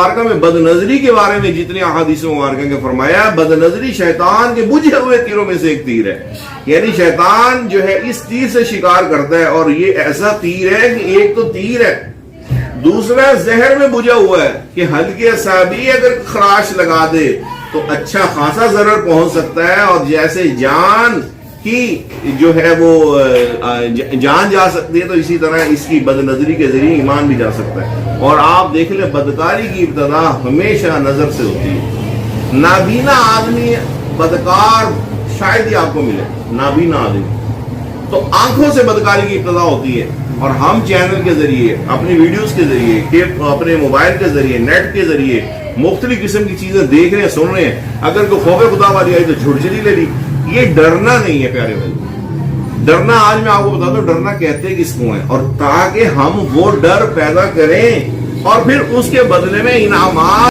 मुबारका में बदनजरी के बारे में जितने अहादीस मुबारका के फरमाया, बदनजरी शैतान के बुझे हुए तीरों में से एक तीर है। यानी शैतान जो है इस तीर से शिकार करता है, और ये ऐसा तीर है कि एक तो तीर है, दूसरा जहर में बुझा हुआ है कि हल्के असाबी अगर खराश लगा दे तो अच्छा खासा जरर पहुंच सकता है, और जैसे जान की जो है वो जान जा सकती है, तो इसी तरह इसकी बदनजरी के जरिए ईमान भी जा सकता है। और आप देख लें, बदकारी की इब्तदा हमेशा नजर से होती है। नाबीना आदमी बदकार शायद ही आपको मिले, नाबीना आदमी, तो आंखों से बदकारी की इब्तदा होती है। और हम चैनल के जरिए, अपनी वीडियोस के जरिए, अपने मोबाइल के जरिए, नेट के जरिए मुख्तलिफ किस्म की चीजें देख रहे हैं, सुन रहे हैं। अगर कोई खौफ खुदा वाली आई तो झुरझुरी ले ली। ये डरना नहीं है प्यारे भाई। डरना, आज मैं आपको बता दूं, डरना कहते किसको है, और ताकि हम वो डर पैदा करें और फिर उसके बदले में इनामात